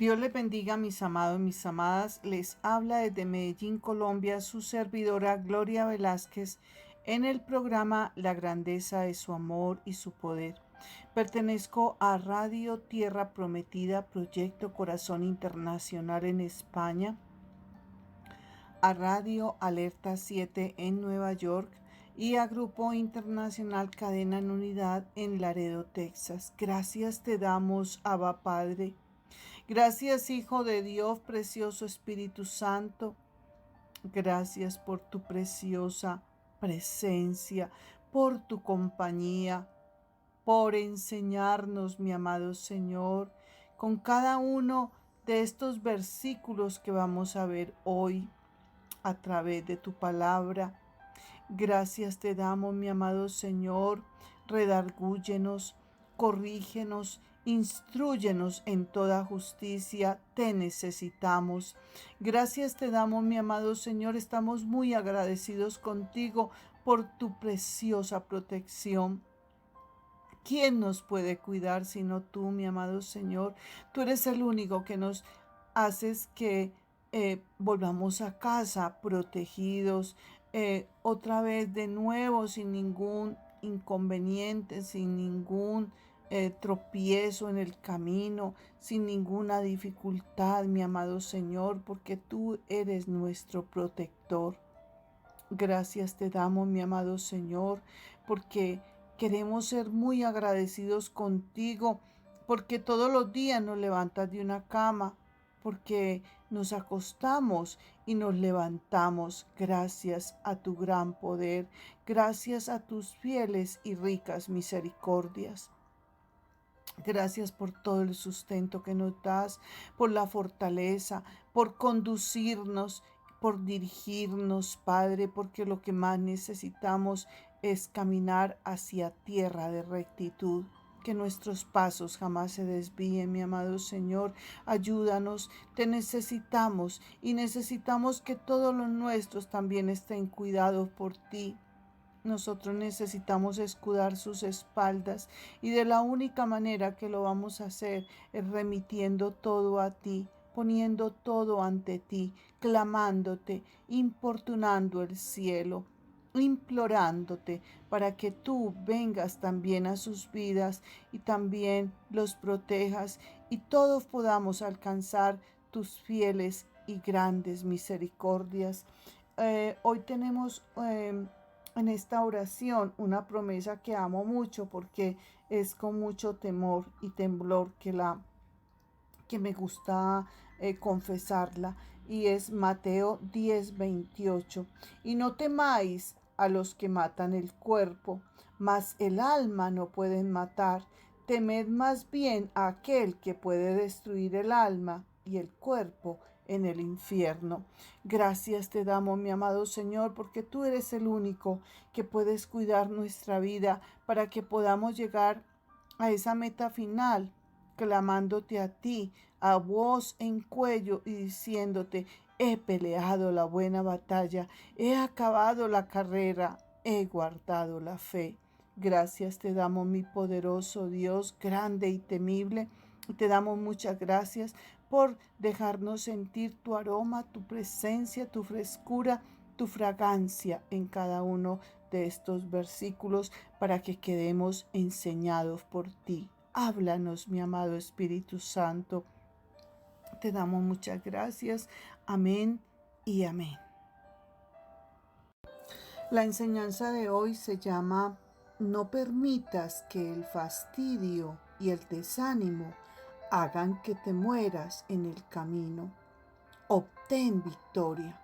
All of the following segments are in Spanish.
Dios les bendiga, mis amados, mis amadas. Les habla desde Medellín, Colombia, su servidora Gloria Velázquez en el programa La grandeza de su amor y su poder. Pertenezco a Radio Tierra Prometida, Proyecto Corazón Internacional en España, a Radio Alerta 7 en Nueva York y a Grupo Internacional Cadena en Unidad en Laredo, Texas. Gracias te damos, Abba Padre. Gracias, Hijo de Dios, precioso Espíritu Santo. Gracias por tu preciosa presencia, por tu compañía, por enseñarnos, mi amado Señor, con cada uno de estos versículos que vamos a ver hoy a través de tu palabra. Gracias te damos, mi amado Señor. Redargúyenos, corrígenos, instrúyenos en toda justicia. Te necesitamos. Gracias te damos, mi amado Señor. Estamos muy agradecidos contigo por tu preciosa protección. ¿Quién nos puede cuidar sino tú, mi amado Señor? Tú eres el único que nos haces que volvamos a casa protegidos, otra vez de nuevo, sin ningún inconveniente, sin ningún tropiezo en el camino, sin ninguna dificultad, mi amado Señor, porque tú eres nuestro protector. Gracias te damos, mi amado Señor, porque queremos ser muy agradecidos contigo, porque todos los días nos levantas de una cama, porque nos acostamos y nos levantamos gracias a tu gran poder, gracias a tus fieles y ricas misericordias. Gracias por todo el sustento que nos das, por la fortaleza, por conducirnos, por dirigirnos, Padre, porque lo que más necesitamos es caminar hacia tierra de rectitud. Que nuestros pasos jamás se desvíen, mi amado Señor. Ayúdanos, te necesitamos y necesitamos que todos los nuestros también estén cuidados por ti. Nosotros necesitamos escudar sus espaldas y de la única manera que lo vamos a hacer es remitiendo todo a ti, poniendo todo ante ti, clamándote, importunando el cielo, implorándote para que tú vengas también a sus vidas y también los protejas y todos podamos alcanzar tus fieles y grandes misericordias. Hoy tenemos en esta oración una promesa que amo mucho porque es con mucho temor y temblor que me gusta confesarla, y es Mateo 10:28. Y no temáis a los que matan el cuerpo, mas el alma no pueden matar. Temed más bien a aquel que puede destruir el alma y el cuerpo en el infierno. Gracias te damos, mi amado Señor, porque tú eres el único que puedes cuidar nuestra vida para que podamos llegar a esa meta final, clamándote a ti, a voz en cuello y diciéndote: he peleado la buena batalla, he acabado la carrera, he guardado la fe. Gracias te damos, mi poderoso Dios, grande y temible. Te damos muchas gracias por dejarnos sentir tu aroma, tu presencia, tu frescura, tu fragancia en cada uno de estos versículos para que quedemos enseñados por ti. Háblanos, mi amado Espíritu Santo. Te damos muchas gracias. Amén y amén. La enseñanza de hoy se llama: no permitas que el fastidio y el desánimo hagan que te mueras en el camino. Obtén victoria.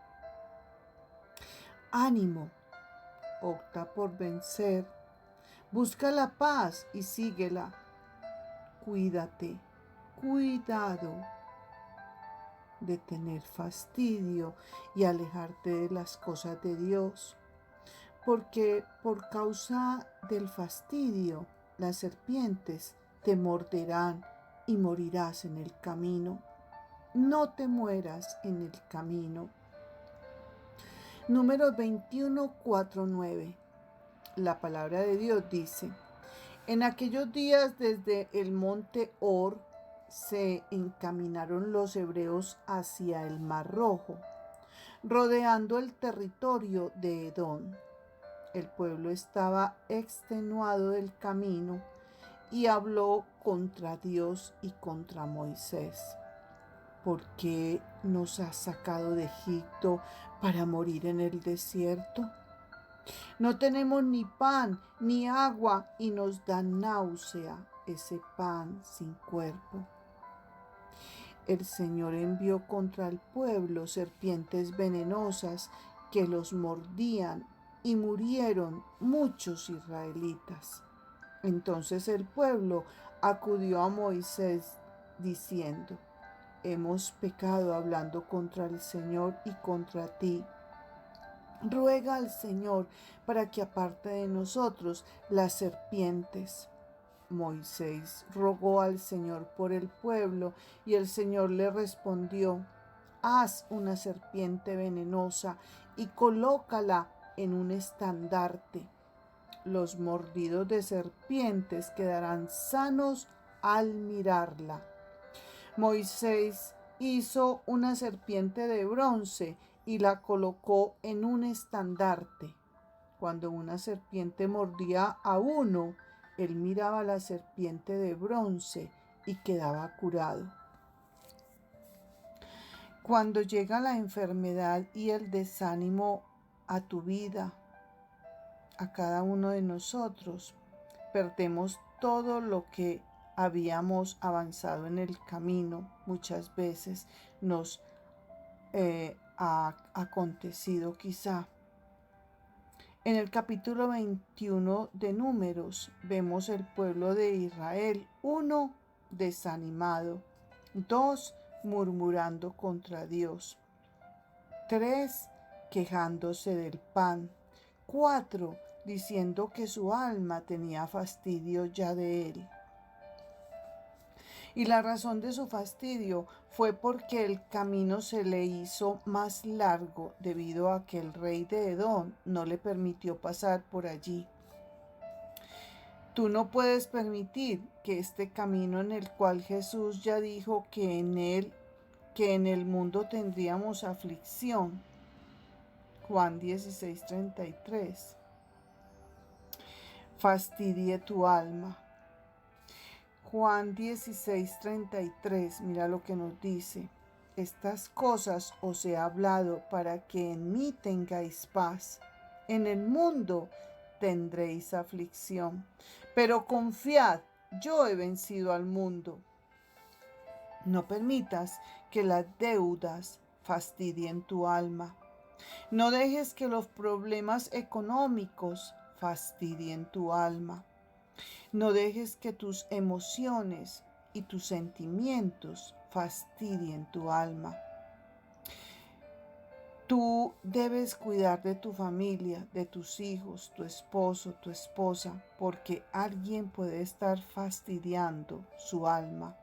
Ánimo, opta por vencer. Busca la paz y síguela. Cuídate, cuidado de tener fastidio y alejarte de las cosas de Dios, porque por causa del fastidio las serpientes te morderán y morirás en el camino. No te mueras en el camino. Números 21:4-9. La palabra de Dios dice: en aquellos días desde el monte Hor se encaminaron los hebreos hacia el Mar Rojo, rodeando el territorio de Edom. El pueblo estaba extenuado del camino y habló contra Dios y contra Moisés. ¿Por qué nos has sacado de Egipto para morir en el desierto? No tenemos ni pan ni agua y nos da náusea ese pan sin cuerpo. El Señor envió contra el pueblo serpientes venenosas que los mordían y murieron muchos israelitas. Entonces el pueblo acudió a Moisés diciendo: hemos pecado hablando contra el Señor y contra ti. Ruega al Señor para que aparte de nosotros las serpientes. Moisés rogó al Señor por el pueblo y el Señor le respondió: haz una serpiente venenosa y colócala en un estandarte. Los mordidos de serpientes quedarán sanos al mirarla. Moisés hizo una serpiente de bronce y la colocó en un estandarte. Cuando una serpiente mordía a uno, él miraba la serpiente de bronce y quedaba curado. Cuando llega la enfermedad y el desánimo a tu vida, a cada uno de nosotros, perdemos todo lo que habíamos avanzado en el camino. Muchas veces nos ha acontecido quizá. En el capítulo 21 de Números vemos el pueblo de Israel, 1, desanimado, 2, murmurando contra Dios, 3, quejándose del pan, 4, diciendo que su alma tenía fastidio ya de él. Y la razón de su fastidio fue porque el camino se le hizo más largo debido a que el rey de Edom no le permitió pasar por allí. Tú no puedes permitir que este camino en el cual Jesús ya dijo que en el mundo tendríamos aflicción. Juan 16:33. Fastidie tu alma. Juan 16:33, mira lo que nos dice: estas cosas os he hablado para que en mí tengáis paz. En el mundo tendréis aflicción, pero confiad, yo he vencido al mundo. No permitas que las deudas fastidien tu alma. No dejes que los problemas económicos fastidien tu alma. No dejes que tus emociones y tus sentimientos fastidien tu alma. Tú debes cuidar de tu familia, de tus hijos, tu esposo, tu esposa, porque alguien puede estar fastidiando su alma.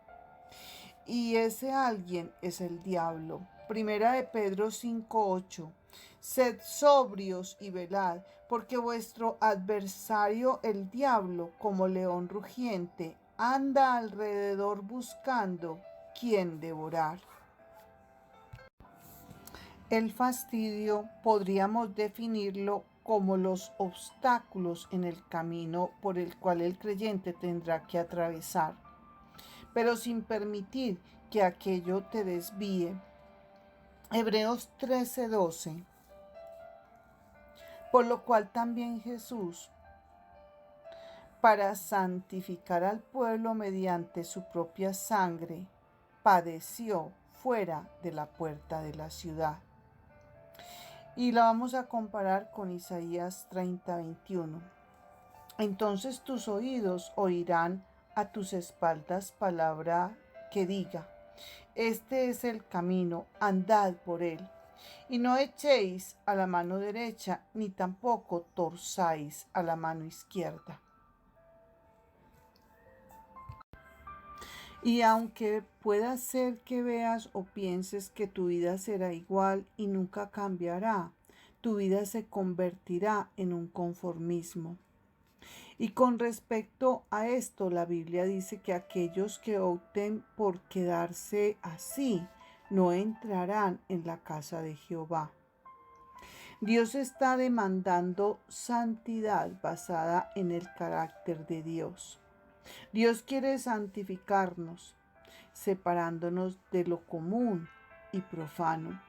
Y ese alguien es el diablo. Primera de Pedro 5:8. Sed sobrios y velad, porque vuestro adversario el diablo, como león rugiente, anda alrededor buscando quien devorar. El fastidio podríamos definirlo como los obstáculos en el camino por el cual el creyente tendrá que atravesar, pero sin permitir que aquello te desvíe. Hebreos 13:12. Por lo cual también Jesús, para santificar al pueblo mediante su propia sangre, padeció fuera de la puerta de la ciudad. Y la vamos a comparar con Isaías 30:21. Entonces tus oídos oirán a tus espaldas palabra que diga: este es el camino, andad por él. Y no echéis a la mano derecha, ni tampoco torzáis a la mano izquierda. Y aunque pueda ser que veas o pienses que tu vida será igual y nunca cambiará, tu vida se convertirá en un conformismo. Y con respecto a esto, la Biblia dice que aquellos que opten por quedarse así no entrarán en la casa de Jehová. Dios está demandando santidad basada en el carácter de Dios. Dios quiere santificarnos, separándonos de lo común y profano,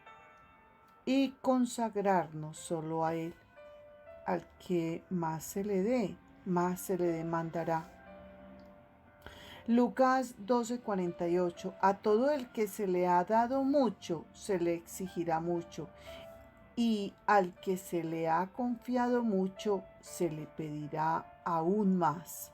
y consagrarnos solo a Él. Al que más se le dé, más se le demandará. Lucas 12:48. A todo el que se le ha dado mucho, se le exigirá mucho, y al que se le ha confiado mucho, se le pedirá aún más.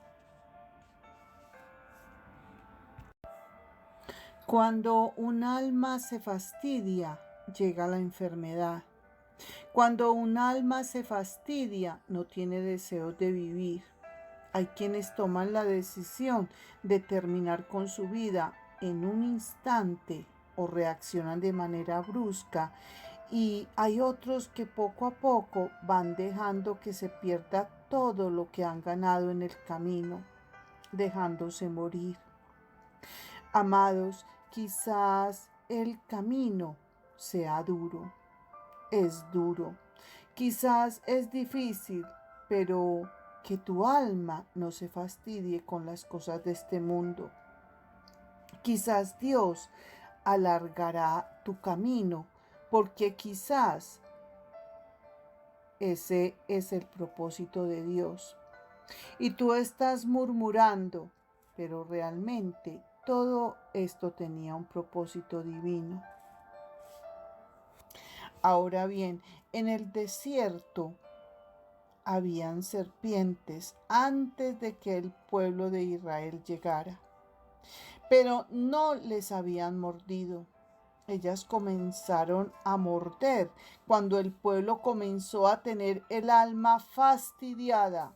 Cuando un alma se fastidia, llega la enfermedad. Cuando un alma se fastidia, no tiene deseo de vivir. Hay quienes toman la decisión de terminar con su vida en un instante o reaccionan de manera brusca, y hay otros que poco a poco van dejando que se pierda todo lo que han ganado en el camino, dejándose morir. Amados, quizás el camino sea duro, es duro, quizás es difícil, pero que tu alma no se fastidie con las cosas de este mundo. Quizás Dios alargará tu camino, porque quizás ese es el propósito de Dios. Y tú estás murmurando, pero realmente todo esto tenía un propósito divino. Ahora bien, en el desierto habían serpientes antes de que el pueblo de Israel llegara, pero no les habían mordido. Ellas comenzaron a morder cuando el pueblo comenzó a tener el alma fastidiada.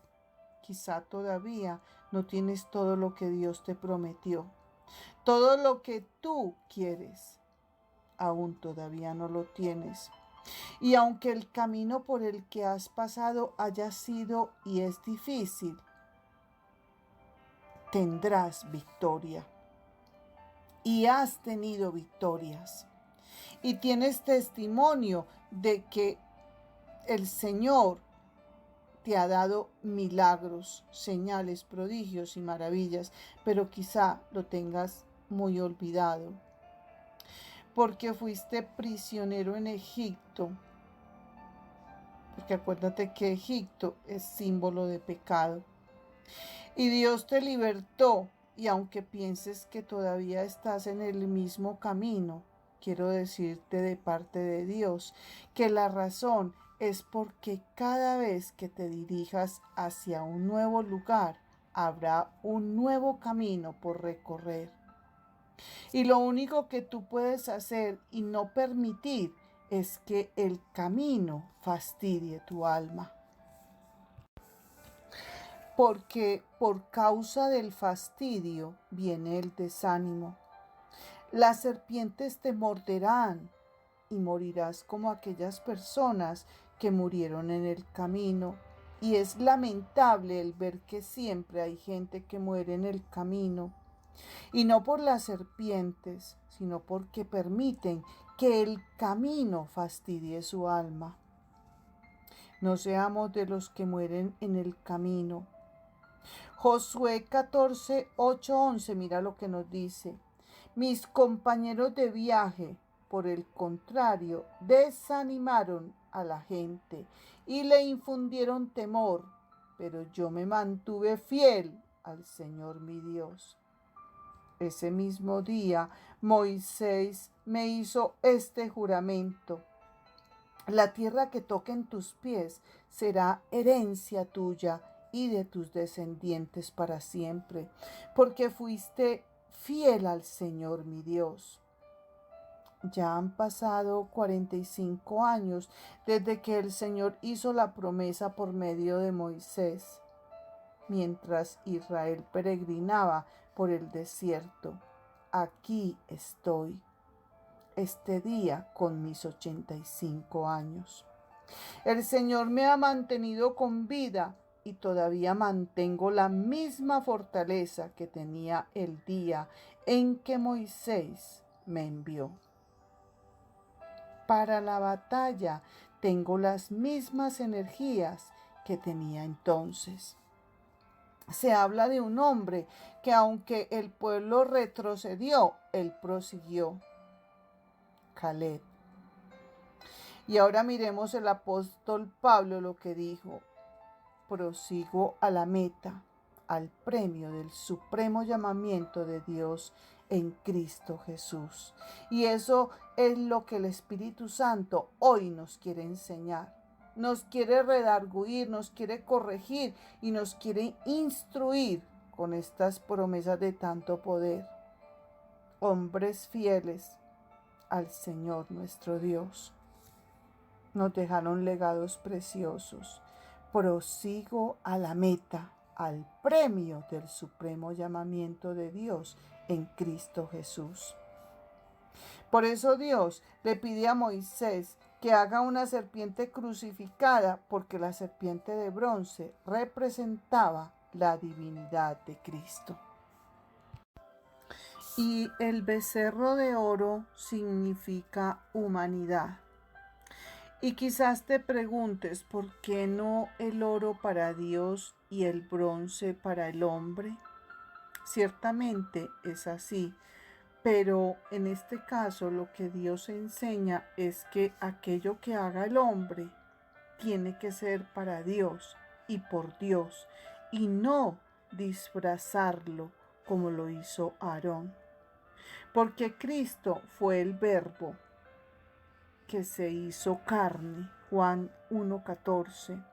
Quizá todavía no tienes todo lo que Dios te prometió, todo lo que tú quieres, aún todavía no lo tienes. Y aunque el camino por el que has pasado haya sido y es difícil, tendrás victoria. Y has tenido victorias. Y tienes testimonio de que el Señor te ha dado milagros, señales, prodigios y maravillas, pero quizá lo tengas muy olvidado. Porque fuiste prisionero en Egipto. Porque acuérdate que Egipto es símbolo de pecado. Y Dios te libertó, y aunque pienses que todavía estás en el mismo camino, quiero decirte de parte de Dios que la razón es porque cada vez que te dirijas hacia un nuevo lugar, habrá un nuevo camino por recorrer. Y lo único que tú puedes hacer y no permitir es que el camino fastidie tu alma. Porque por causa del fastidio viene el desánimo. Las serpientes te morderán y morirás como aquellas personas que murieron en el camino. Y es lamentable el ver que siempre hay gente que muere en el camino. Y no por las serpientes, sino porque permiten que el camino fastidie su alma. No seamos de los que mueren en el camino. Josué 14, 8, 11, mira lo que nos dice. Mis compañeros de viaje, por el contrario, desanimaron a la gente y le infundieron temor, pero yo me mantuve fiel al Señor mi Dios. Ese mismo día Moisés me hizo este juramento. La tierra que toquen tus pies será herencia tuya y de tus descendientes para siempre, porque fuiste fiel al Señor mi Dios. Ya han pasado 45 años desde que el Señor hizo la promesa por medio de Moisés, mientras Israel peregrinaba por el desierto. Aquí estoy, este día con mis 85 años. El Señor me ha mantenido con vida y todavía mantengo la misma fortaleza que tenía el día en que Moisés me envió. Para la batalla tengo las mismas energías que tenía entonces. Se habla de un hombre que aunque el pueblo retrocedió, él prosiguió. Caleb. Y ahora miremos el apóstol Pablo lo que dijo. Prosigo a la meta, al premio del supremo llamamiento de Dios en Cristo Jesús. Y eso es lo que el Espíritu Santo hoy nos quiere enseñar. Nos quiere redarguir, nos quiere corregir y nos quiere instruir con estas promesas de tanto poder. Hombres fieles al Señor nuestro Dios. Nos dejaron legados preciosos. Prosigo a la meta, al premio del supremo llamamiento de Dios en Cristo Jesús. Por eso Dios le pide a Moisés que haga una serpiente crucificada, porque la serpiente de bronce representaba la divinidad de Cristo. Y el becerro de oro significa humanidad. Y quizás te preguntes, ¿por qué no el oro para Dios y el bronce para el hombre? Ciertamente es así, pero en este caso lo que Dios enseña es que aquello que haga el hombre tiene que ser para Dios y por Dios, y no disfrazarlo como lo hizo Aarón. Porque Cristo fue el Verbo que se hizo carne, Juan 1:14.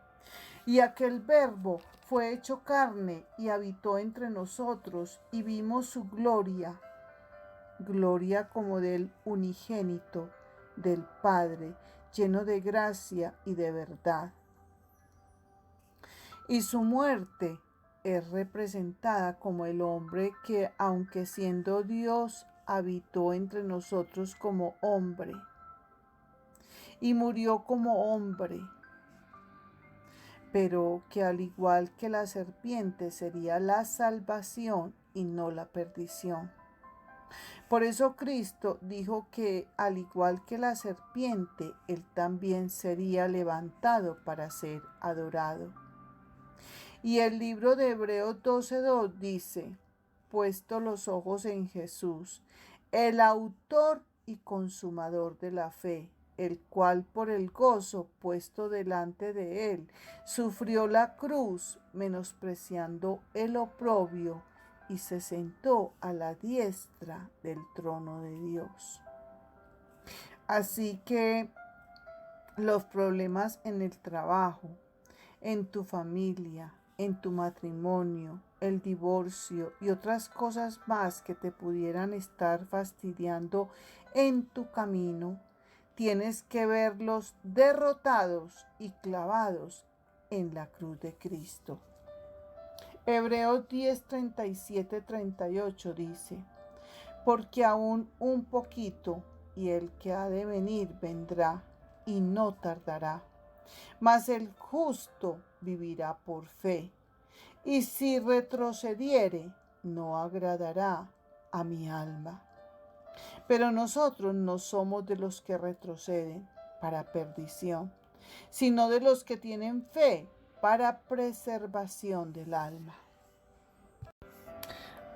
Y aquel Verbo fue hecho carne y habitó entre nosotros y vimos su gloria, gloria como del unigénito del Padre, lleno de gracia y de verdad. Y su muerte es representada como el hombre que, aunque siendo Dios, habitó entre nosotros como hombre. Y murió como hombre, pero que al igual que la serpiente sería la salvación y no la perdición. Por eso Cristo dijo que al igual que la serpiente, él también sería levantado para ser adorado. Y el libro de Hebreos 12:2 dice, puesto los ojos en Jesús, el autor y consumador de la fe, el cual por el gozo puesto delante de él, sufrió la cruz, menospreciando el oprobio, y se sentó a la diestra del trono de Dios. Así que los problemas en el trabajo, en tu familia, en tu matrimonio, el divorcio y otras cosas más que te pudieran estar fastidiando en tu camino, tienes que verlos derrotados y clavados en la cruz de Cristo. Hebreos 10:37-38 dice, porque aún un poquito y el que ha de venir vendrá y no tardará. Mas el justo vivirá por fe, y si retrocediere, no agradará a mi alma. Pero nosotros no somos de los que retroceden para perdición, sino de los que tienen fe para preservación del alma.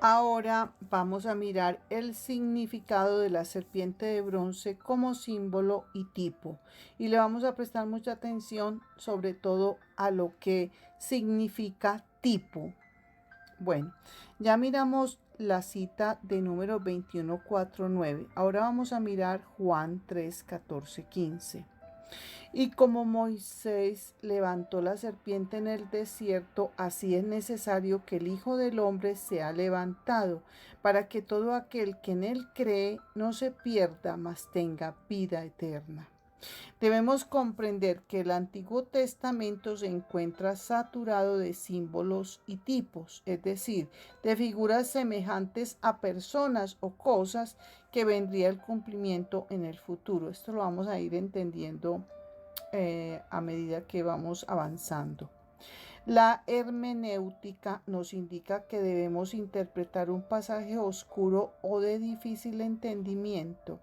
Ahora vamos a mirar el significado de la serpiente de bronce como símbolo y tipo. Y le vamos a prestar mucha atención sobre todo a lo que significa tipo. Bueno, ya miramos la cita de número 21:4-9. Ahora vamos a mirar Juan 3:14-15. Y como Moisés levantó la serpiente en el desierto, así es necesario que el Hijo del Hombre sea levantado, para que todo aquel que en él cree no se pierda, mas tenga vida eterna. Debemos comprender que el Antiguo Testamento se encuentra saturado de símbolos y tipos, es decir, de figuras semejantes a personas o cosas que vendría el cumplimiento en el futuro. Esto lo vamos a ir entendiendo a medida que vamos avanzando. La hermenéutica nos indica que debemos interpretar un pasaje oscuro o de difícil entendimiento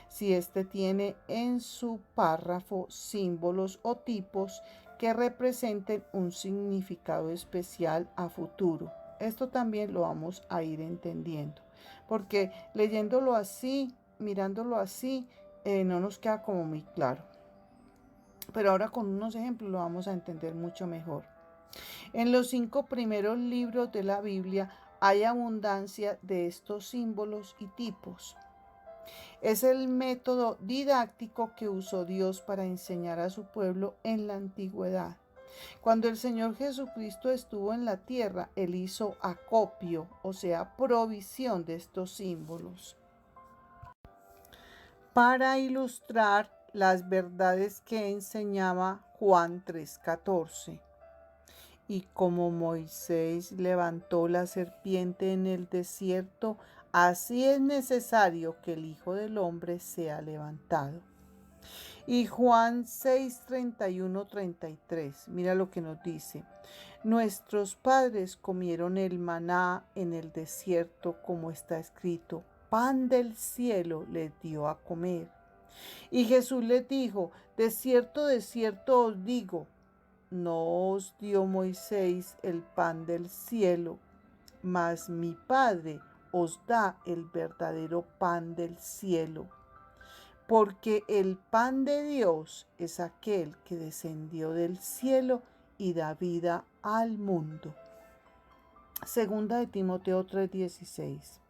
si éste tiene en su párrafo símbolos o tipos que representen un significado especial a futuro. Esto también lo vamos a ir entendiendo, porque leyéndolo así, mirándolo así, no nos queda como muy claro. Pero ahora con unos ejemplos lo vamos a entender mucho mejor. En los 5 primeros libros de la Biblia hay abundancia de estos símbolos y tipos. Es el método didáctico que usó Dios para enseñar a su pueblo en la antigüedad. Cuando el Señor Jesucristo estuvo en la tierra, Él hizo acopio, o sea, provisión de estos símbolos, para ilustrar las verdades que enseñaba Juan 3:14. Y como Moisés levantó la serpiente en el desierto, así es necesario que el Hijo del Hombre sea levantado. Y Juan 6:31-33, mira lo que nos dice. Nuestros padres comieron el maná en el desierto, como está escrito, pan del cielo les dio a comer. Y Jesús les dijo, de cierto os digo, no os dio Moisés el pan del cielo, mas mi Padre os da el verdadero pan del cielo. Porque el pan de Dios es aquel que descendió del cielo y da vida al mundo. Segunda de Timoteo 3:16.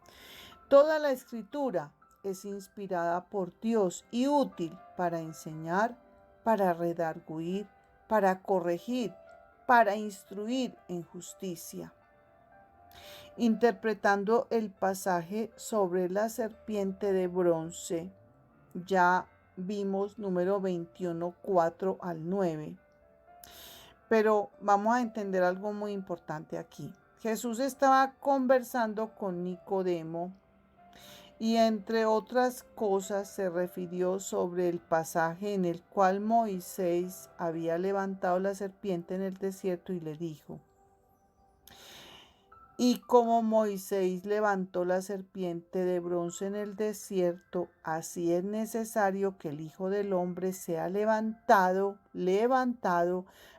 Toda la escritura es inspirada por Dios y útil para enseñar, para redarguir, para corregir, para instruir en justicia. Interpretando el pasaje sobre la serpiente de bronce, ya vimos número 21, 4-9. Pero vamos a entender algo muy importante aquí. Jesús estaba conversando con Nicodemo y entre otras cosas se refirió sobre el pasaje en el cual Moisés había levantado la serpiente en el desierto y le dijo, y como Moisés levantó la serpiente de bronce en el desierto, así es necesario que el Hijo del Hombre sea levantado,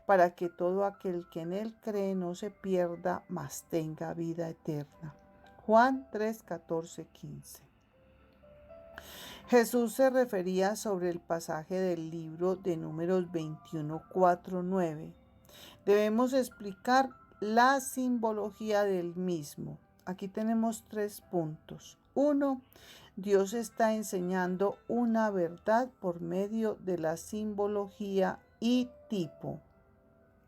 para que todo aquel que en él cree no se pierda, mas tenga vida eterna. Juan 3:14-15. Jesús se refería sobre el pasaje del libro de Números 21, 4-9. Debemos explicar la simbología del mismo. Aquí tenemos 3 puntos. 1. Dios está enseñando una verdad por medio de la simbología y tipo.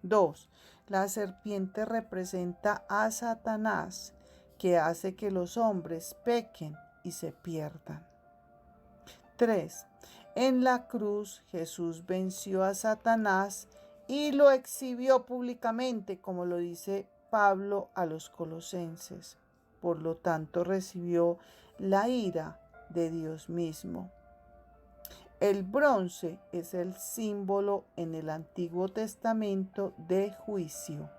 2. La serpiente representa a Satanás, que hace que los hombres pequen y se pierdan. 3. En la cruz Jesús venció a Satanás y lo exhibió públicamente, como lo dice Pablo a los colosenses. Por lo tanto, recibió la ira de Dios mismo. El bronce es el símbolo en el Antiguo Testamento de juicio.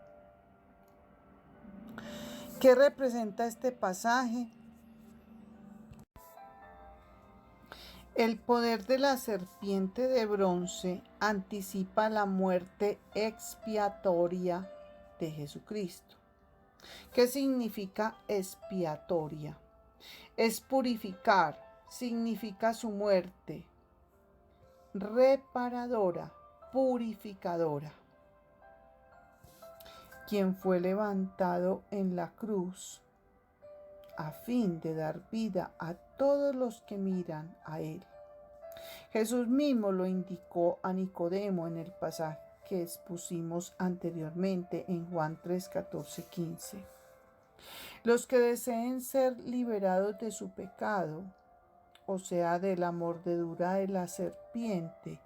¿Qué representa este pasaje? El poder de la serpiente de bronce anticipa la muerte expiatoria de Jesucristo. ¿Qué significa expiatoria? Es purificar, significa su muerte. Reparadora, purificadora. Quien fue levantado en la cruz a fin de dar vida a todos los que miran a Él. Jesús mismo lo indicó a Nicodemo en el pasaje que expusimos anteriormente en Juan 3:14-15. Los que deseen ser liberados de su pecado, o sea, de la mordedura de la serpiente,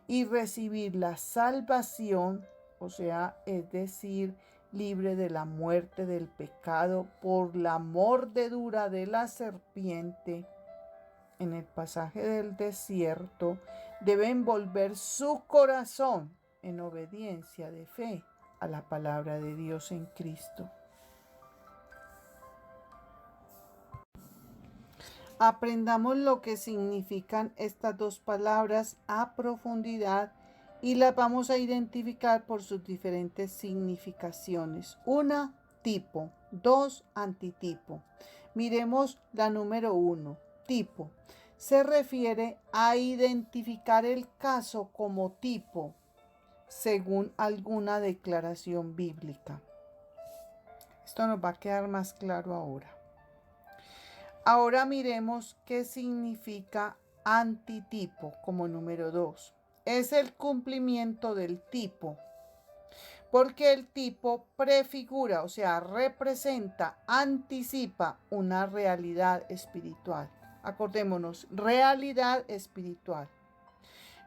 y recibir la salvación, o sea, es decir, libre de la muerte del pecado por la mordedura de la serpiente, en el pasaje del desierto, deben volver su corazón en obediencia de fe a la palabra de Dios en Cristo. Aprendamos lo que significan estas dos palabras a profundidad y las vamos a identificar por sus diferentes significaciones. Una, tipo. Dos, antitipo. Miremos la número 1, tipo. Se refiere a identificar el caso como tipo, según alguna declaración bíblica. Esto nos va a quedar más claro ahora. Ahora miremos qué significa antitipo como número 2. Es el cumplimiento del tipo, porque el tipo prefigura, o sea, representa, anticipa una realidad espiritual. Acordémonos, realidad espiritual.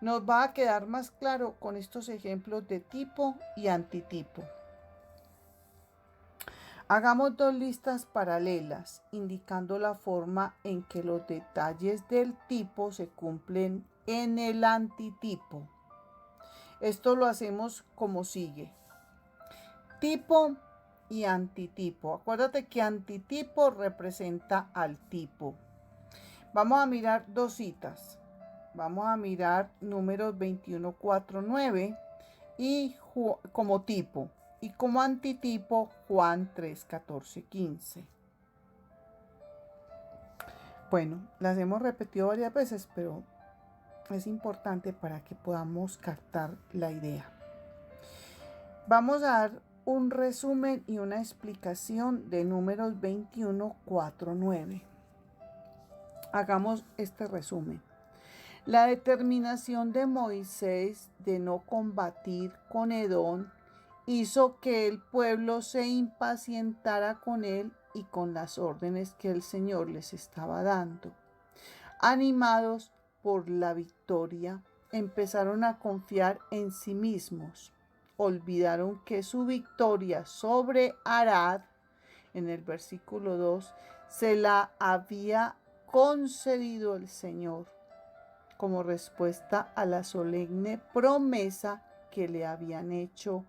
Nos va a quedar más claro con estos ejemplos de tipo y antitipo. Hagamos dos listas paralelas, indicando la forma en que los detalles del tipo se cumplen en el antitipo. Esto lo hacemos como sigue. Tipo y antitipo. Acuérdate que antitipo representa al tipo. Vamos a mirar dos citas. Vamos a mirar números 21:4-9 y como tipo. Y como antitipo, Juan 3:14-15. Bueno, las hemos repetido varias veces, pero es importante para que podamos captar la idea. Vamos a dar un resumen y una explicación de números 21:4-9. Hagamos este resumen. La determinación de Moisés de no combatir con Edom hizo que el pueblo se impacientara con él y con las órdenes que el Señor les estaba dando. Animados por la victoria, empezaron a confiar en sí mismos. Olvidaron que su victoria sobre Arad, en el versículo 2, se la había concedido el Señor como respuesta a la solemne promesa que le habían hecho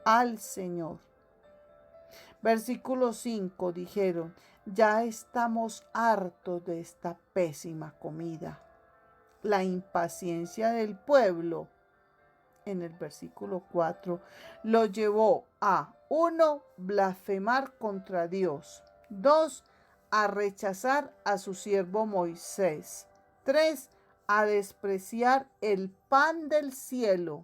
al Señor. Versículo 5, dijeron: ya estamos hartos de esta pésima comida. La impaciencia del pueblo, en el versículo 4, lo llevó a 1. Blasfemar contra Dios. 2. A rechazar a su siervo Moisés. 3. A despreciar el pan del cielo.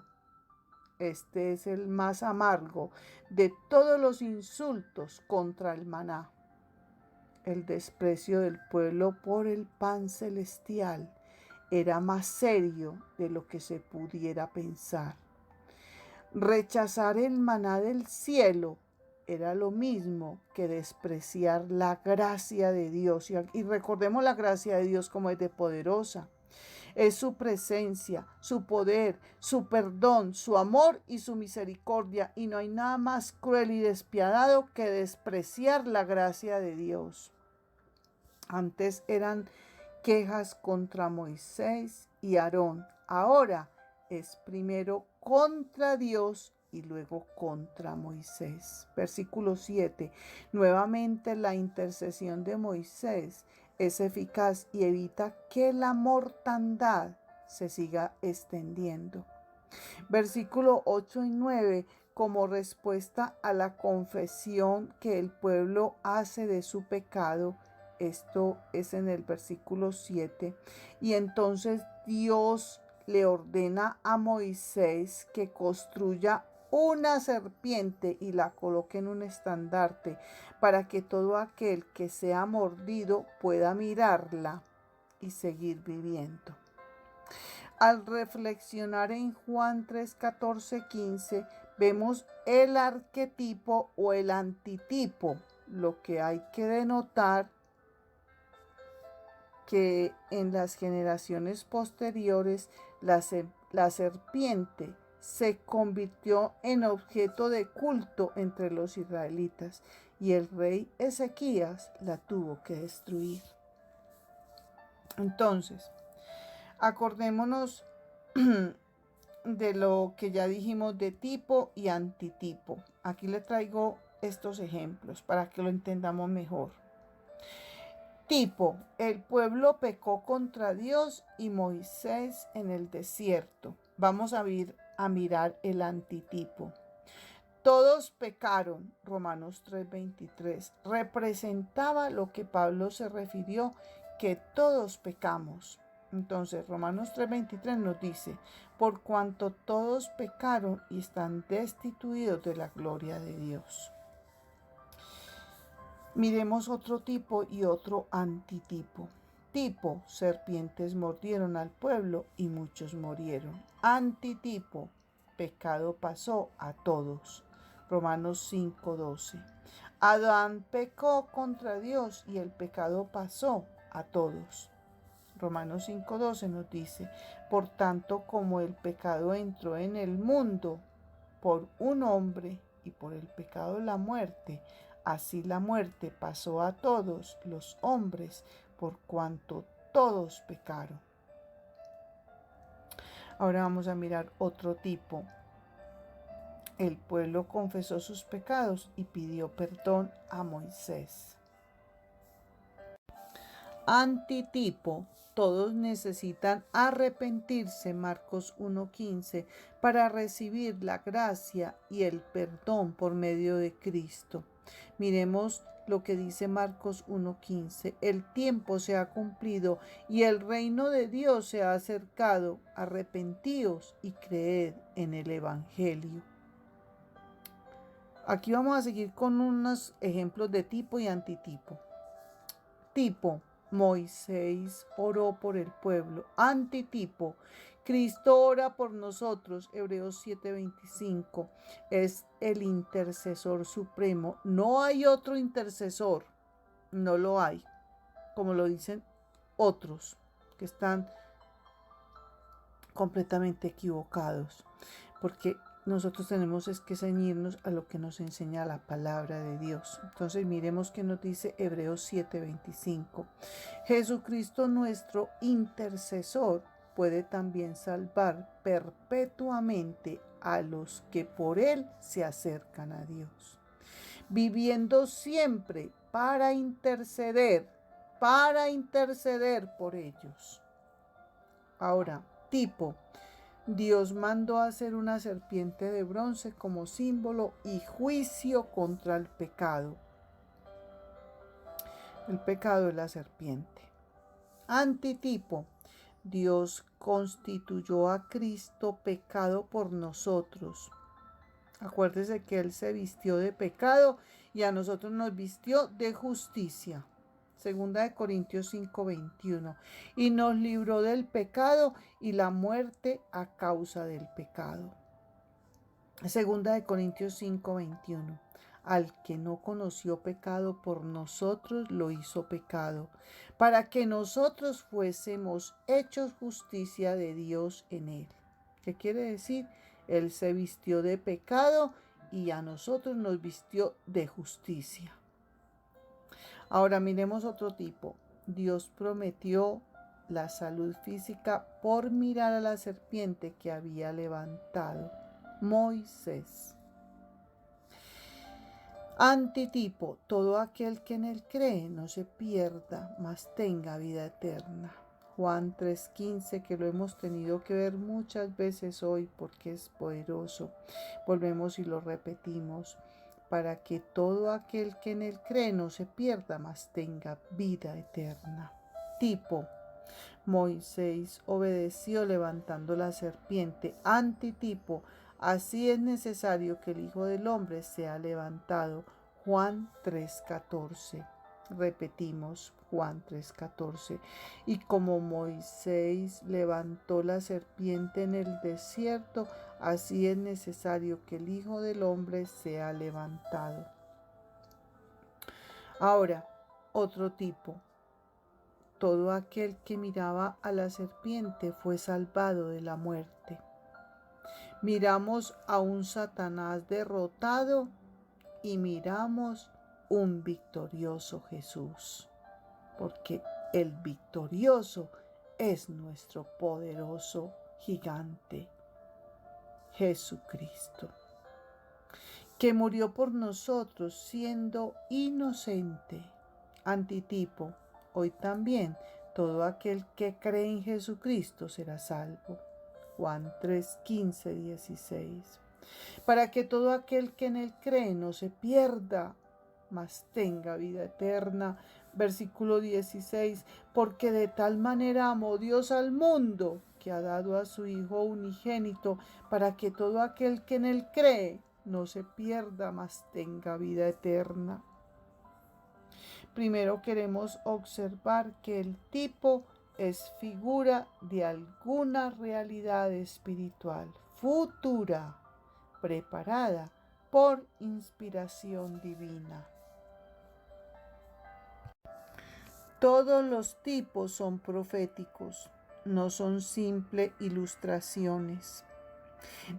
Este es el más amargo de todos los insultos contra el maná. El desprecio del pueblo por el pan celestial era más serio de lo que se pudiera pensar. Rechazar el maná del cielo era lo mismo que despreciar la gracia de Dios. Y recordemos la gracia de Dios como es de poderosa. Es su presencia, su poder, su perdón, su amor y su misericordia. Y no hay nada más cruel y despiadado que despreciar la gracia de Dios. Antes eran quejas contra Moisés y Aarón. Ahora es primero contra Dios y luego contra Moisés. Versículo 7. Nuevamente la intercesión de Moisés es eficaz y evita que la mortandad se siga extendiendo. Versículo 8 y 9. Como respuesta a la confesión que el pueblo hace de su pecado. Esto es en el versículo 7. Y entonces Dios le ordena a Moisés que construya una serpiente y la coloque en un estandarte para que todo aquel que sea mordido pueda mirarla y seguir viviendo. Al reflexionar en Juan 3:14-15, vemos el arquetipo o el antitipo, lo que hay que denotar que en las generaciones posteriores la serpiente se convirtió en objeto de culto entre los israelitas y el rey Ezequías la tuvo que destruir. Entonces, acordémonos de lo que ya dijimos de tipo y antitipo. Aquí le traigo estos ejemplos para que lo entendamos mejor. Tipo, el pueblo pecó contra Dios y Moisés en el desierto. Vamos a mirar el antitipo. Todos pecaron, Romanos 3:23, representaba lo que Pablo se refirió, que todos pecamos. Entonces, Romanos 3:23 nos dice, por cuanto todos pecaron y están destituidos de la gloria de Dios. Miremos otro tipo y otro antitipo. Tipo, serpientes mordieron al pueblo y muchos murieron. Antitipo, pecado pasó a todos. Romanos 5:12. Adán pecó contra Dios y el pecado pasó a todos. Romanos 5:12 nos dice, por tanto, como el pecado entró en el mundo por un hombre y por el pecado la muerte, así la muerte pasó a todos los hombres por cuanto todos pecaron. Ahora vamos a mirar otro tipo. El pueblo confesó sus pecados y pidió perdón a Moisés. Antitipo. Todos necesitan arrepentirse, Marcos 1:15, para recibir la gracia y el perdón por medio de Cristo. Miremos lo que dice Marcos 1:15. El tiempo se ha cumplido y el reino de Dios se ha acercado. Arrepentíos y creed en el Evangelio. Aquí vamos a seguir con unos ejemplos de tipo y antitipo. Tipo, Moisés oró por el pueblo. Antitipo, Cristo ora por nosotros. Hebreos 7:25. Es el intercesor supremo. No hay otro intercesor. No lo hay. Como lo dicen otros que están completamente equivocados. Porque nosotros tenemos que ceñirnos a lo que nos enseña la palabra de Dios. Entonces miremos qué nos dice Hebreos 7:25. Jesucristo nuestro intercesor puede también salvar perpetuamente a los que por él se acercan a Dios, viviendo siempre para interceder por ellos. Ahora, tipo, Dios mandó hacer una serpiente de bronce como símbolo y juicio contra el pecado. El pecado es la serpiente. Antitipo, Dios constituyó a Cristo pecado por nosotros. Acuérdese que Él se vistió de pecado y a nosotros nos vistió de justicia. Segunda de Corintios 5:21. Y nos libró del pecado y la muerte a causa del pecado. Segunda de Corintios 5:21. Al que no conoció pecado por nosotros lo hizo pecado, para que nosotros fuésemos hechos justicia de Dios en él. ¿Qué quiere decir? Él se vistió de pecado y a nosotros nos vistió de justicia. Ahora miremos otro tipo. Dios prometió la salud física por mirar a la serpiente que había levantado Moisés. Antitipo, todo aquel que en él cree no se pierda, mas tenga vida eterna. Juan 3:15, que lo hemos tenido que ver muchas veces hoy porque es poderoso. Volvemos y lo repetimos. Para que todo aquel que en él cree no se pierda, mas tenga vida eterna. Tipo, Moisés obedeció levantando la serpiente. Antitipo, así es necesario que el Hijo del Hombre sea levantado. Juan 3:14. Repetimos, Juan 3:14. Y como Moisés levantó la serpiente en el desierto, así es necesario que el Hijo del Hombre sea levantado. Ahora, otro tipo. Todo aquel que miraba a la serpiente fue salvado de la muerte. Miramos a un Satanás derrotado y miramos un victorioso Jesús, porque el victorioso es nuestro poderoso gigante. Jesucristo, que murió por nosotros siendo inocente. Antitipo, hoy también todo aquel que cree en Jesucristo será salvo. Juan 3, 15, 16. Para que todo aquel que en él cree no se pierda, mas tenga vida eterna. Versículo 16, porque de tal manera amó Dios al mundo, que ha dado a su Hijo unigénito, para que todo aquel que en él cree no se pierda, mas tenga vida eterna. Primero queremos observar que el tipo es figura de alguna realidad espiritual futura, preparada por inspiración divina. Todos los tipos son proféticos, no son simples ilustraciones.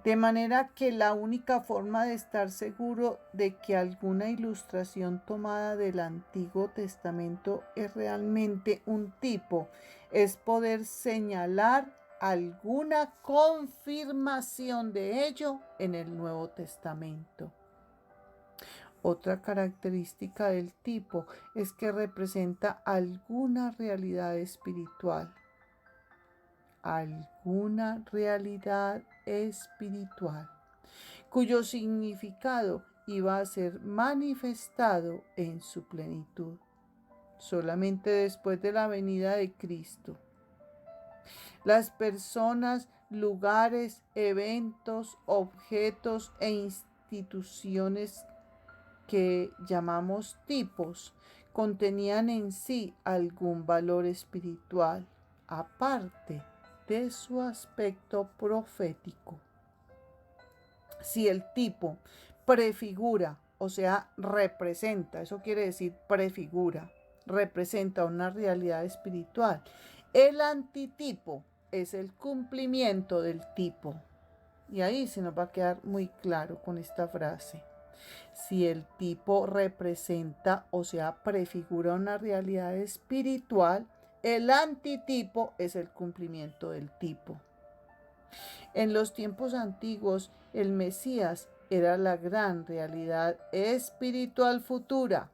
De manera que la única forma de estar seguro de que alguna ilustración tomada del Antiguo Testamento es realmente un tipo es poder señalar alguna confirmación de ello en el Nuevo Testamento. Otra característica del tipo es que representa alguna realidad espiritual. Alguna realidad espiritual, cuyo significado iba a ser manifestado en su plenitud, solamente después de la venida de Cristo. Las personas, lugares, eventos, objetos e instituciones que llamamos tipos contenían en sí algún valor espiritual, aparte de su aspecto profético. Si el tipo prefigura, o sea, representa, eso quiere decir prefigura, representa una realidad espiritual, el antitipo es el cumplimiento del tipo. Y ahí se nos va a quedar muy claro con esta frase. Si el tipo representa, o sea, prefigura una realidad espiritual, el antitipo es el cumplimiento del tipo. En los tiempos antiguos, el Mesías era la gran realidad espiritual futura.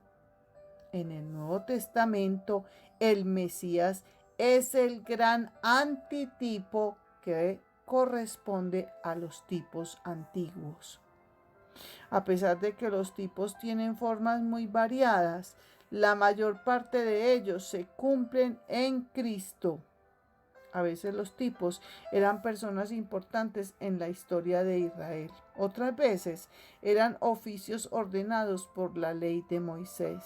En el Nuevo Testamento, el Mesías es el gran antitipo que corresponde a los tipos antiguos. A pesar de que los tipos tienen formas muy variadas, la mayor parte de ellos se cumplen en Cristo. A veces los tipos eran personas importantes en la historia de Israel. Otras veces eran oficios ordenados por la ley de Moisés.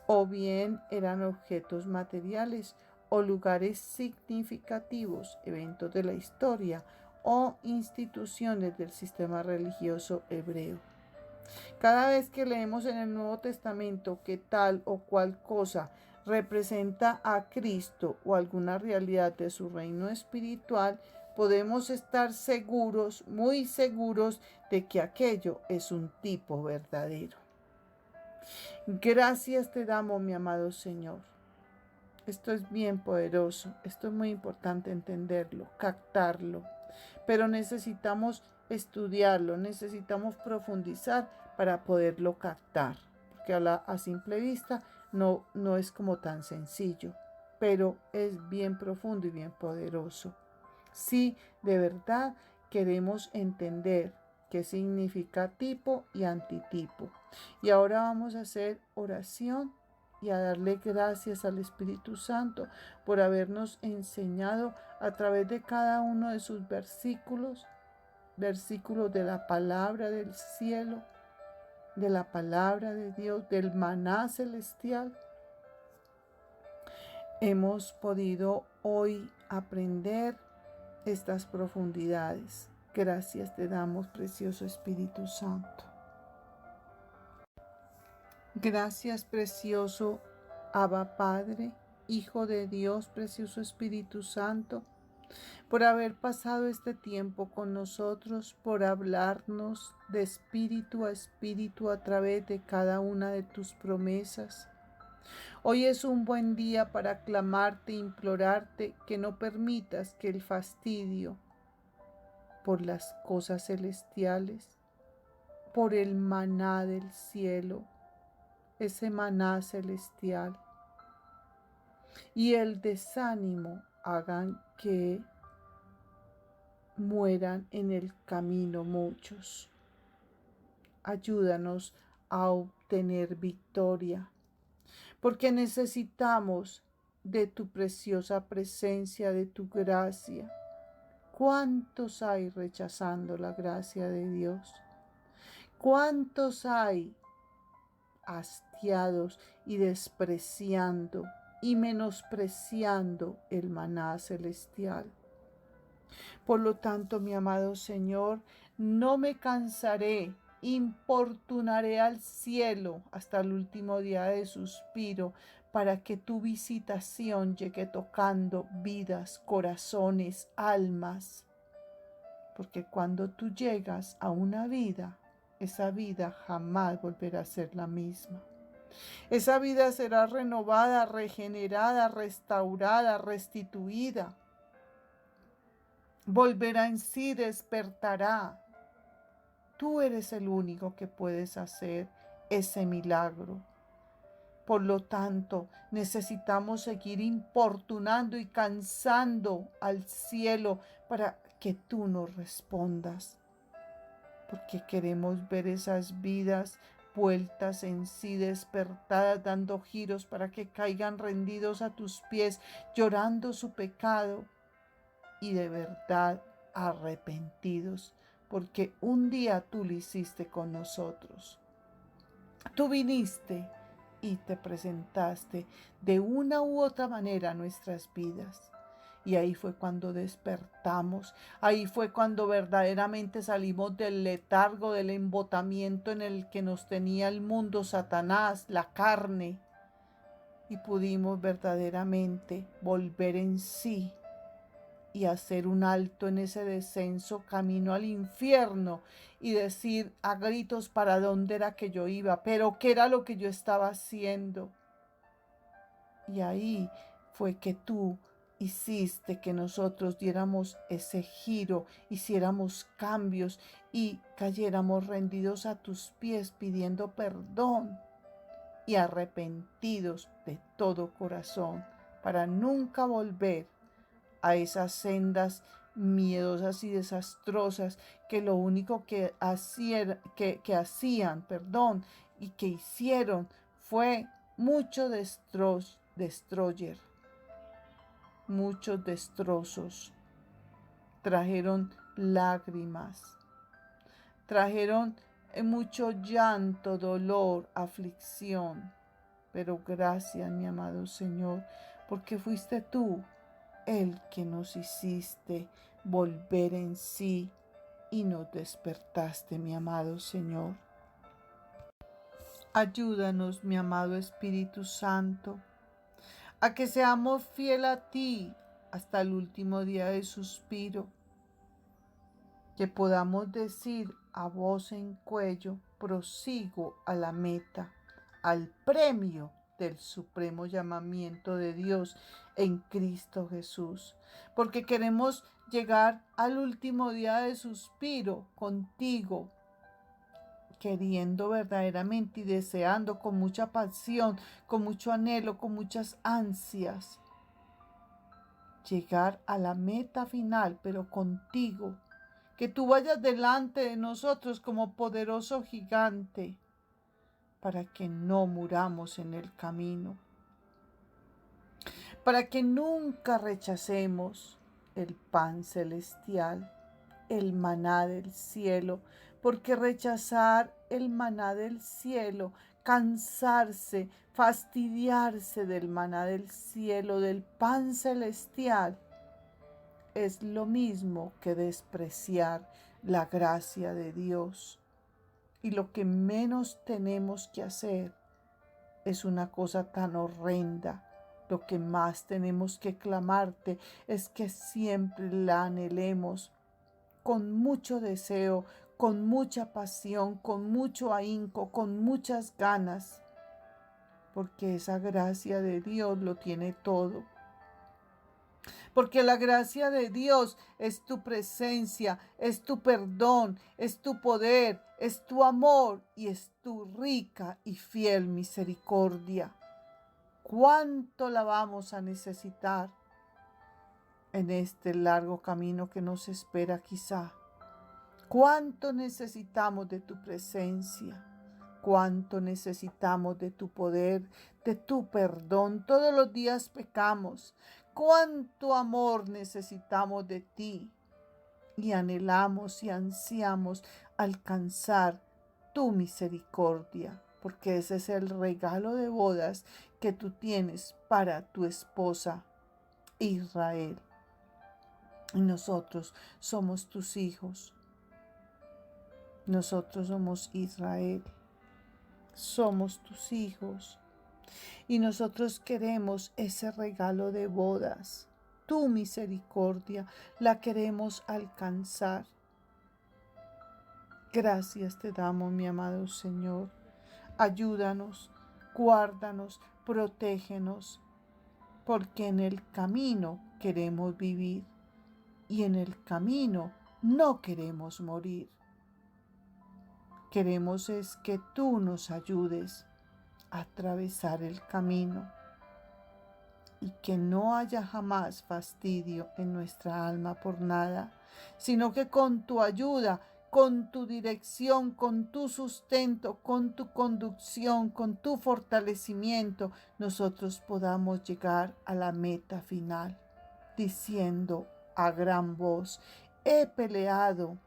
O bien eran objetos materiales o lugares significativos, eventos de la historia o instituciones del sistema religioso hebreo. Cada vez que leemos en el Nuevo Testamento que tal o cual cosa representa a Cristo o alguna realidad de su reino espiritual, podemos estar seguros, muy seguros, de que aquello es un tipo verdadero. Gracias te damos, mi amado Señor. Esto es bien poderoso, esto es muy importante entenderlo, captarlo, pero necesitamos estudiarlo, necesitamos profundizar para poderlo captar, porque a simple vista no es como tan sencillo, pero es bien profundo y bien poderoso. Si de verdad queremos entender qué significa tipo y antitipo. Y ahora vamos a hacer oración y a darle gracias al Espíritu Santo por habernos enseñado a través de cada uno de sus versículos de la palabra del cielo, de la palabra de Dios, del maná celestial. Hemos podido hoy aprender estas profundidades. Gracias te damos, precioso Espíritu Santo. Gracias, precioso Abba Padre, Hijo de Dios, precioso Espíritu Santo, por haber pasado este tiempo con nosotros, por hablarnos de espíritu a espíritu a través de cada una de tus promesas. Hoy es un buen día para clamarte e implorarte que no permitas que el fastidio, por las cosas celestiales, por el maná del cielo, ese maná celestial. Y el desánimo hagan que mueran en el camino muchos. Ayúdanos a obtener victoria, porque necesitamos de tu preciosa presencia, de tu gracia. ¿Cuántos hay rechazando la gracia de Dios? ¿Cuántos hay hastiados y despreciando y menospreciando el maná celestial? Por lo tanto, mi amado Señor, no me cansaré, importunaré al cielo hasta el último día de suspiro para que tu visitación llegue tocando vidas, corazones, almas. Porque cuando tú llegas a una vida, esa vida jamás volverá a ser la misma. Esa vida será renovada, regenerada, restaurada, restituida. Volverá en sí, despertará. Tú eres el único que puedes hacer ese milagro. Por lo tanto, necesitamos seguir importunando y cansando al cielo para que tú nos respondas. Porque queremos ver esas vidas vueltas en sí, despertadas, dando giros para que caigan rendidos a tus pies, llorando su pecado y de verdad arrepentidos, porque un día tú lo hiciste con nosotros. Tú viniste y te presentaste de una u otra manera a nuestras vidas. Y ahí fue cuando despertamos, ahí fue cuando verdaderamente salimos del letargo, del embotamiento en el que nos tenía el mundo, Satanás, la carne, y pudimos verdaderamente volver en sí y hacer un alto en ese descenso camino al infierno y decir a gritos para dónde era que yo iba, pero qué era lo que yo estaba haciendo. Y ahí fue que tú hiciste que nosotros diéramos ese giro, hiciéramos cambios y cayéramos rendidos a tus pies pidiendo perdón y arrepentidos de todo corazón para nunca volver a esas sendas miedosas y desastrosas que lo único que hacían y que hicieron fue muchos destrozos. Trajeron lágrimas, trajeron mucho llanto, dolor, aflicción. Pero gracias, mi amado Señor, porque fuiste tú el que nos hiciste volver en sí y nos despertaste, mi amado Señor. Ayúdanos, mi amado Espíritu Santo, a que seamos fiel a ti hasta el último día de suspiro, que podamos decir a voz en cuello, prosigo a la meta, al premio del supremo llamamiento de Dios en Cristo Jesús, porque queremos llegar al último día de suspiro contigo, queriendo verdaderamente y deseando con mucha pasión, con mucho anhelo, con muchas ansias, llegar a la meta final, pero contigo, que tú vayas delante de nosotros como poderoso gigante, para que no muramos en el camino, para que nunca rechacemos el pan celestial, el maná del cielo, porque rechazar el maná del cielo, cansarse, fastidiarse del maná del cielo, del pan celestial, es lo mismo que despreciar la gracia de Dios. Y lo que menos tenemos que hacer es una cosa tan horrenda. Lo que más tenemos que clamarte es que siempre la anhelemos con mucho deseo, con mucha pasión, con mucho ahínco, con muchas ganas, porque esa gracia de Dios lo tiene todo. porque la gracia de Dios es tu presencia, es tu perdón, es tu poder, es tu amor y es tu rica y fiel misericordia. ¿Cuánto la vamos a necesitar en este largo camino que nos espera quizá? ¿Cuánto necesitamos de tu presencia? ¿Cuánto necesitamos de tu poder, de tu perdón? Todos los días pecamos. ¿Cuánto amor necesitamos de ti? Y anhelamos y ansiamos alcanzar tu misericordia, porque ese es el regalo de bodas que tú tienes para tu esposa Israel. Y nosotros somos tus hijos. Nosotros somos Israel. Somos tus hijos. Y nosotros queremos ese regalo de bodas. Tu misericordia la queremos alcanzar. Gracias te damos, mi amado Señor. Ayúdanos, guárdanos, protégenos, porque en el camino queremos vivir y en el camino no queremos morir. Queremos es que tú nos ayudes a atravesar el camino y que no haya jamás fastidio en nuestra alma por nada, sino que con tu ayuda, con tu dirección, con tu sustento, con tu conducción, con tu fortalecimiento, nosotros podamos llegar a la meta final, diciendo a gran voz, he peleado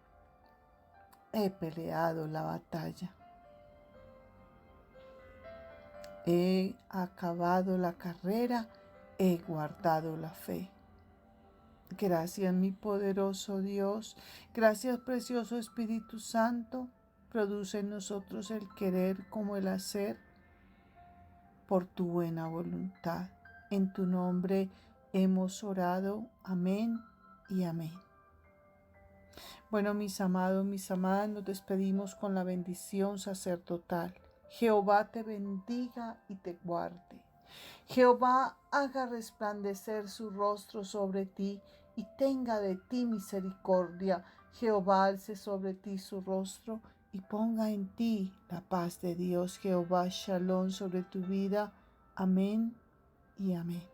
la batalla. He acabado la carrera, he guardado la fe. Gracias, mi poderoso Dios. Gracias, precioso Espíritu Santo. Produce en nosotros el querer como el hacer por tu buena voluntad. En tu nombre hemos orado. Amén y amén. Bueno, mis amados, mis amadas, nos despedimos con la bendición sacerdotal. Jehová te bendiga y te guarde. Jehová haga resplandecer su rostro sobre ti y tenga de ti misericordia. Jehová alce sobre ti su rostro y ponga en ti la paz de Dios. Jehová Shalom sobre tu vida. Amén y amén.